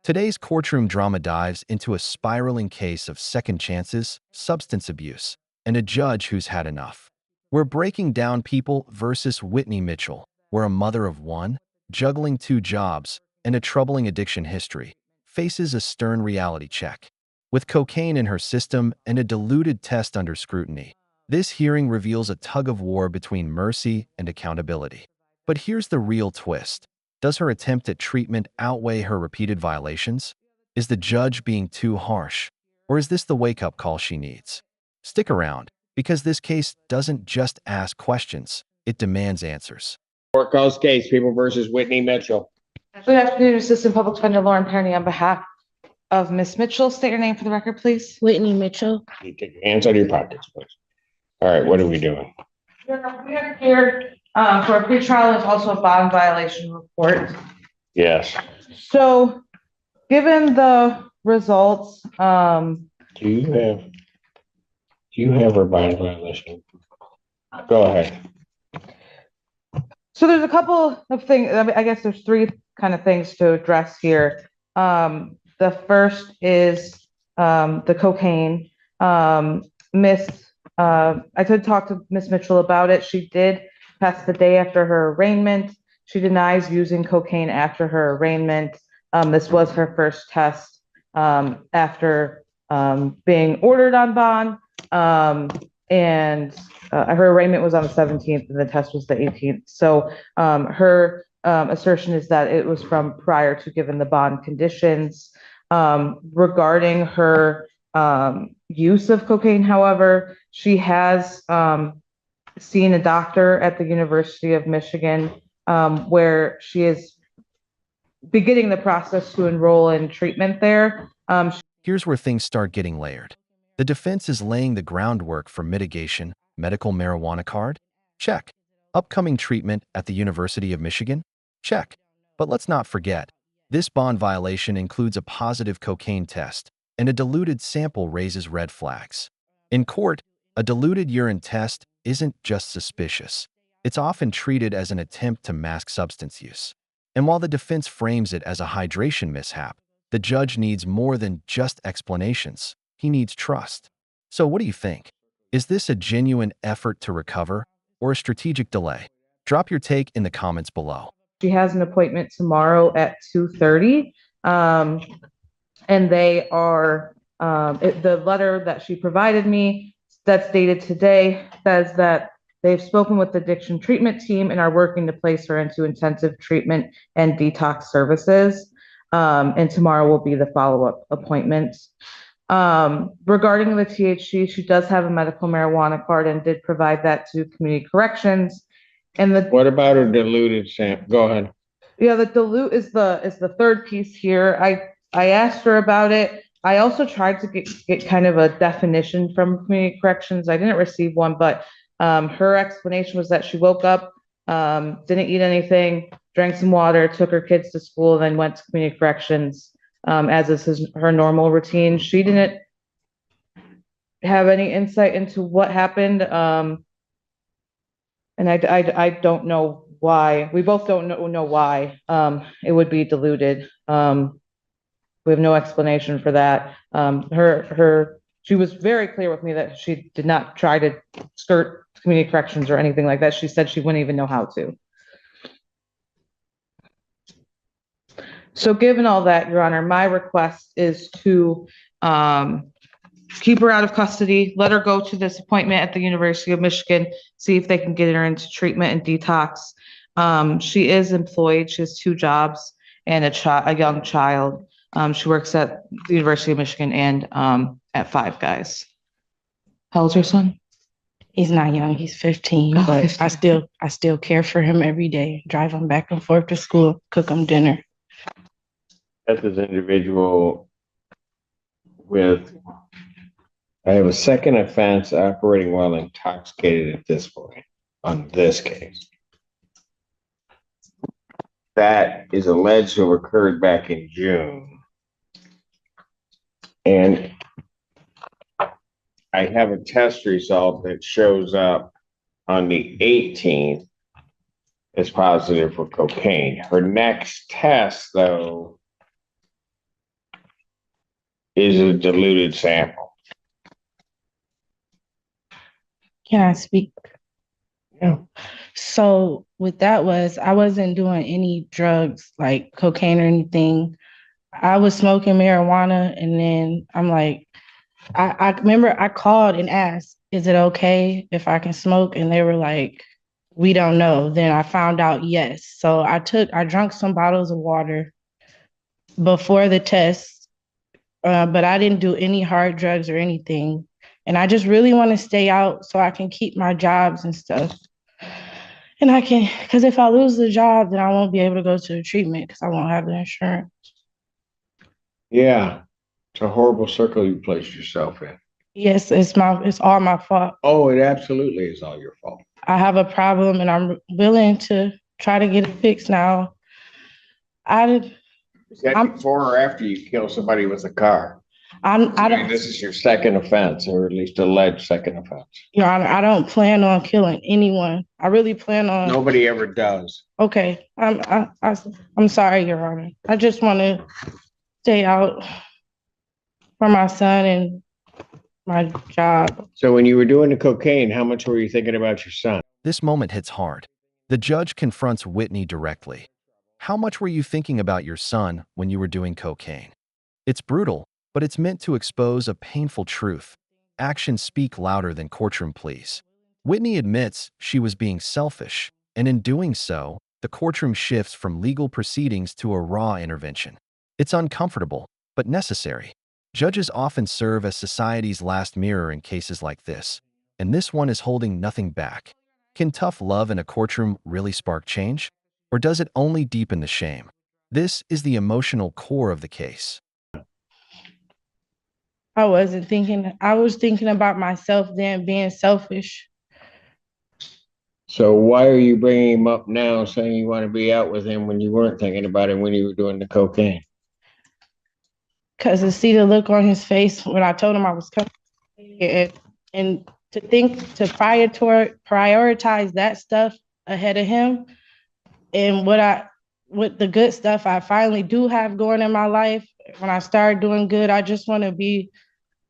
Today's courtroom drama dives into a spiraling case of second chances, substance abuse, and a judge who's had enough. We're breaking down People versus Whitney Mitchell, where a mother of one, juggling two jobs, and a troubling addiction history, faces a stern reality check. With cocaine in her system and a diluted test under scrutiny, this hearing reveals a tug-of-war between mercy and accountability. But here's the real twist. Does her attempt at treatment outweigh her repeated violations? Is the judge being too harsh? Or is this the wake-up call she needs? Stick around, because this case doesn't just ask questions, it demands answers. Court calls case, People versus Whitney Mitchell. Good afternoon, Assistant Public Defender Lauren Perny on behalf of Ms. Mitchell. State your name for the record, please. Whitney Mitchell. You take your hands out of your pockets, please. All right, what are we doing? We are here for a pretrial and also a bond violation report. Yes. So, given the results, Do you have a bond violation? Go ahead. so there's a couple of things. I guess there's three kind of things to address here. The first is the cocaine. I did talk to Miss Mitchell about it. She did pass the day after her arraignment. She denies using cocaine after her arraignment. This was her first test after being ordered on bond. And her arraignment was on the 17th and the test was the 18th. So her assertion is that it was from prior to given the bond conditions. Regarding her use of cocaine, however, she has seen a doctor at the University of Michigan where she is beginning the process to enroll in treatment there. Here's where things start getting layered. The defense is laying the groundwork for mitigation. Medical marijuana card? Check. Upcoming treatment at the University of Michigan? Check. But let's not forget, this bond violation includes a positive cocaine test, and a diluted sample raises red flags. In court, a diluted urine test isn't just suspicious. It's often treated as an attempt to mask substance use. And while the defense frames it as a hydration mishap, the judge needs more than just explanations. He needs trust. So what do you think? Is this a genuine effort to recover or a strategic delay? Drop your take in the comments below. She has an appointment tomorrow at 2:30. And they are, the letter that she provided me that's dated today says that they've spoken with the addiction treatment team and are working to place her into intensive treatment and detox services. And tomorrow will be the follow-up appointment. Regarding the THC, she does have a medical marijuana card and did provide that to community corrections. And What about her diluted sample? Go ahead. Yeah, the dilute is the third piece here. I asked her about it. I also tried to get kind of a definition from community corrections. I didn't receive one, but her explanation was that she woke up, didn't eat anything, drank some water, took her kids to school, then went to community corrections, as is her normal routine. She didn't have any insight into what happened, and I don't know why. We both don't know why it would be diluted. We have no explanation for that. She was very clear with me that she did not try to skirt community corrections or anything like that. She said she wouldn't even know how to. So given all that, Your Honor, my request is to keep her out of custody, let her go to this appointment at the University of Michigan, see if they can get her into treatment and detox. She is employed. She has two jobs and a young child. She works at the University of Michigan and at Five Guys. How old's your son? He's not young. He's 15, Oh, but 15. I still care for him every day. Drive him back and forth to school, cook him dinner. That's this individual with, I have a second offense operating while intoxicated at this point on this case. That is alleged to have occurred back in June. And I have a test result that shows up on the 18th as positive for cocaine. Her next test, though, is a diluted sample. Can I speak? Yeah. So what that was, I wasn't doing any drugs like cocaine or anything. I was smoking marijuana, and then I'm like, I remember I called and asked, is it okay if I can smoke? And they were like, we don't know. Then I found out yes. So I drank some bottles of water before the test, but I didn't do any hard drugs or anything. And I just really want to stay out so I can keep my jobs and stuff. And I can, because if I lose the job, then I won't be able to go to the treatment because I won't have the insurance. Yeah. It's a horrible circle you placed yourself in. Yes, it's all my fault. Oh, it absolutely is all your fault. I have a problem and I'm willing to try to get it fixed now. Is that before or after you kill somebody with a car? I don't, This is your second offense, or at least alleged second offense. Your Honor, I don't plan on killing anyone. I really plan on. Nobody ever does. Okay, I'm sorry, Your Honor. I just want to stay out for my son and my job. So when you were doing the cocaine, how much were you thinking about your son? This moment hits hard. The judge confronts Whitney directly. How much were you thinking about your son when you were doing cocaine? It's brutal, but it's meant to expose a painful truth. Actions speak louder than courtroom pleas. Whitney admits she was being selfish, and in doing so, the courtroom shifts from legal proceedings to a raw intervention. It's uncomfortable, but necessary. Judges often serve as society's last mirror in cases like this, and this one is holding nothing back. Can tough love in a courtroom really spark change? Or does it only deepen the shame? This is the emotional core of the case. I wasn't thinking, I was thinking about myself then being selfish. So why are you bringing him up now saying you want to be out with him when you weren't thinking about him when you were doing the cocaine? Because to see the look on his face when I told him I was coming, and to think to prioritize that stuff ahead of him, and with the good stuff I finally do have going in my life. When I start doing good, I just want to be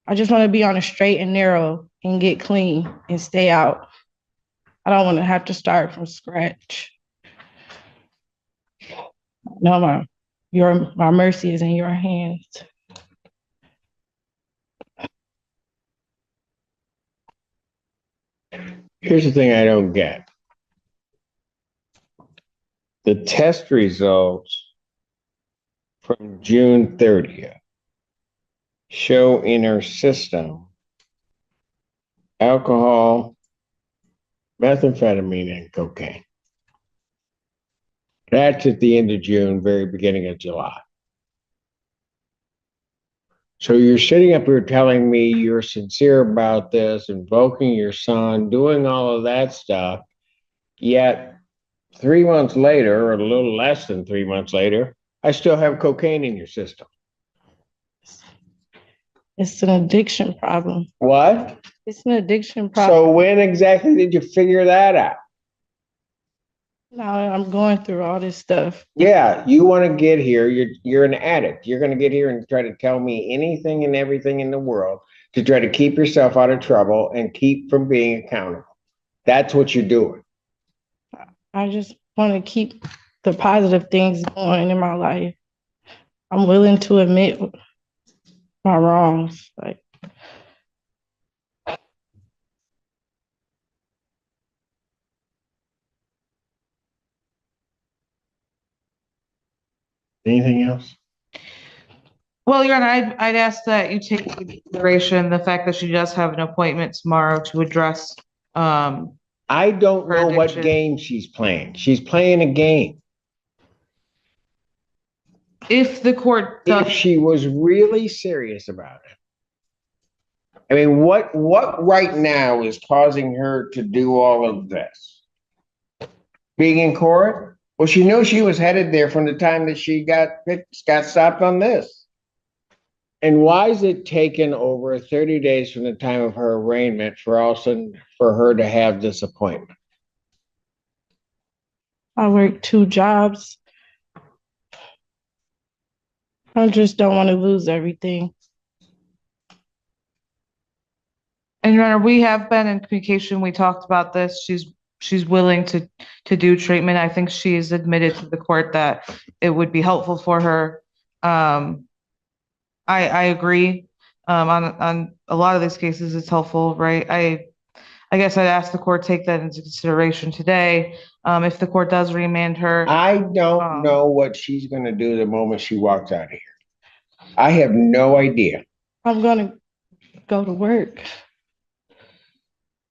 on a straight and narrow and get clean and stay out. I don't want to have to start from scratch. No, my mercy is in your hands. Here's the thing I don't get. The test results from June 30th show in her system alcohol, methamphetamine, and cocaine. That's at the end of June, very beginning of July. So you're sitting up here telling me you're sincere about this, invoking your son, doing all of that stuff, yet 3 months later, or a little less than 3 months later, I still have cocaine in your system. It's an addiction problem. What? It's an addiction problem. So when exactly did you figure that out? Now I'm going through all this stuff. Yeah, you want to get here. You're an addict. You're going to get here and try to tell me anything and everything in the world to try to keep yourself out of trouble and keep from being accountable. That's what you're doing. I just want to keep the positive things going in my life. I'm willing to admit my wrongs. Like, Anything else? Well, Your Honor, I'd ask that you take into consideration the fact that she does have an appointment tomorrow to address, I don't her know what addiction. game she's playing. She's playing a game. if the court If does, she was really serious about it. I mean, what right now is causing her to do all of this? Being in court? Well, she knew she was headed there from the time that she got stopped on this. And why is it taken over 30 days from the time of her arraignment for all of a sudden for her to have this appointment? I work 2 jobs. I just don't want to lose everything. And Your Honor, we have been in communication. We talked about this. She's willing to do treatment. I think she's admitted to the court that it would be helpful for her. I agree. On a lot of these cases, it's helpful, right? I guess I'd ask the court to take that into consideration today. If the court does remand her, I don't know what she's gonna do the moment she walks out of here. I have no idea. I'm gonna go to work.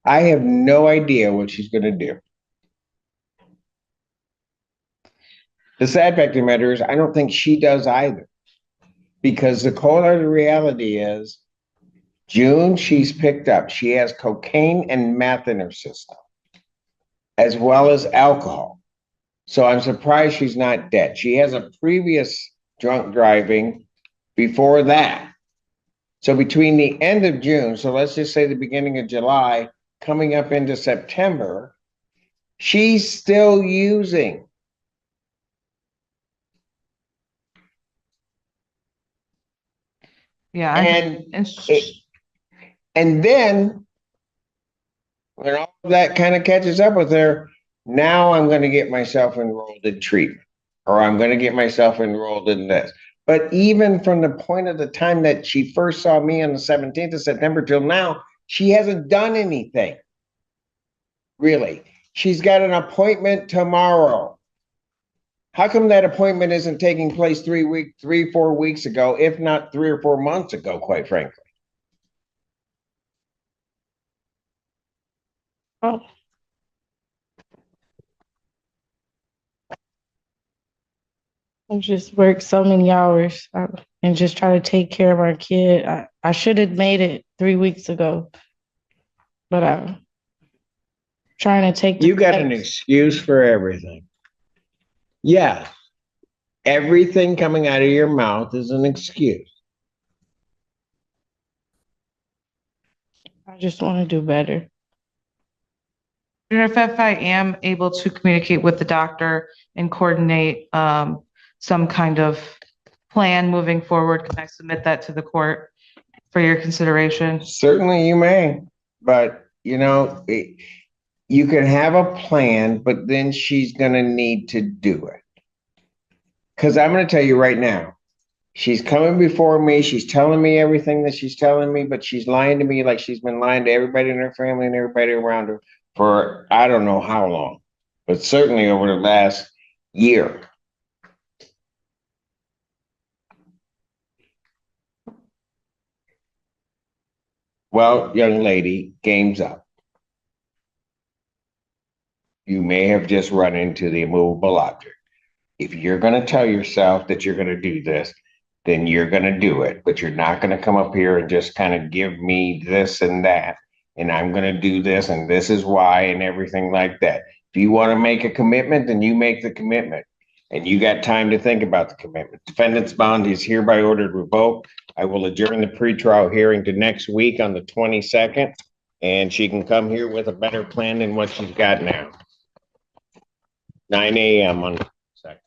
I have no idea what she's gonna do. The sad fact of the matter is, I don't think she does either. Because the cold hard reality is, June, she's picked up. She has cocaine and meth in her system, as well as alcohol. So I'm surprised she's not dead. She has a previous drunk driving before that. So between the end of June, so let's just say the beginning of July, coming up into September, she's still using. yeah, And then when all of that kind of catches up with her, now I'm going to get myself enrolled in treatment, or I'm going to get myself enrolled in this. But even from the point of the time that she first saw me on the 17th of September till now, she hasn't done anything. Really. She's got an appointment tomorrow. How come that appointment isn't taking place 4 weeks ago, if not 3 or 4 months ago, quite frankly? Oh, I just worked so many hours and just try to take care of our kid. I should have made it 3 weeks ago, but I'm trying to take. You got an excuse for everything. Yeah, everything coming out of your mouth is an excuse. I just want to do better. if I am able to communicate with the doctor and coordinate some kind of plan moving forward, can I submit that to the court for your consideration? Certainly you may, but you know, you can have a plan, but then she's going to need to do it. Because I'm going to tell you right now, she's coming before me. She's telling me everything that she's telling me, but she's lying to me like she's been lying to everybody in her family and everybody around her for I don't know how long, but certainly over the last year. Well, young lady, game's up. You may have just run into the immovable object. If you're going to tell yourself that you're going to do this, then you're going to do it. But you're not going to come up here and just kind of give me this and that, and I'm going to do this, and this is why, and everything like that. If you want to make a commitment, then you make the commitment, and you got time to think about the commitment. Defendant's bond is hereby ordered revoked. I will adjourn the pretrial hearing to next week on the 22nd, and she can come here with a better plan than what she's got now. 9 a.m. on the 2nd.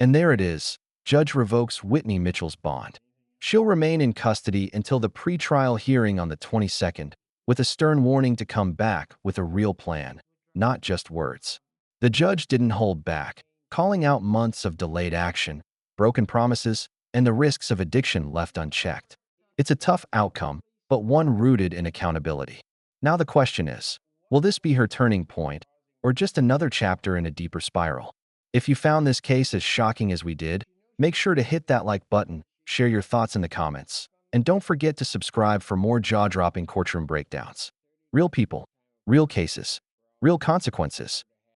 And there it is. Judge revokes Whitney Mitchell's bond. She'll remain in custody until the pretrial hearing on the 22nd, with a stern warning to come back with a real plan, not just words. The judge didn't hold back, calling out months of delayed action, broken promises, and the risks of addiction left unchecked. It's a tough outcome, but one rooted in accountability. Now the question is, will this be her turning point, or just another chapter in a deeper spiral? If you found this case as shocking as we did, make sure to hit that like button, share your thoughts in the comments, and don't forget to subscribe for more jaw-dropping courtroom breakdowns. Real people, real cases, real consequences.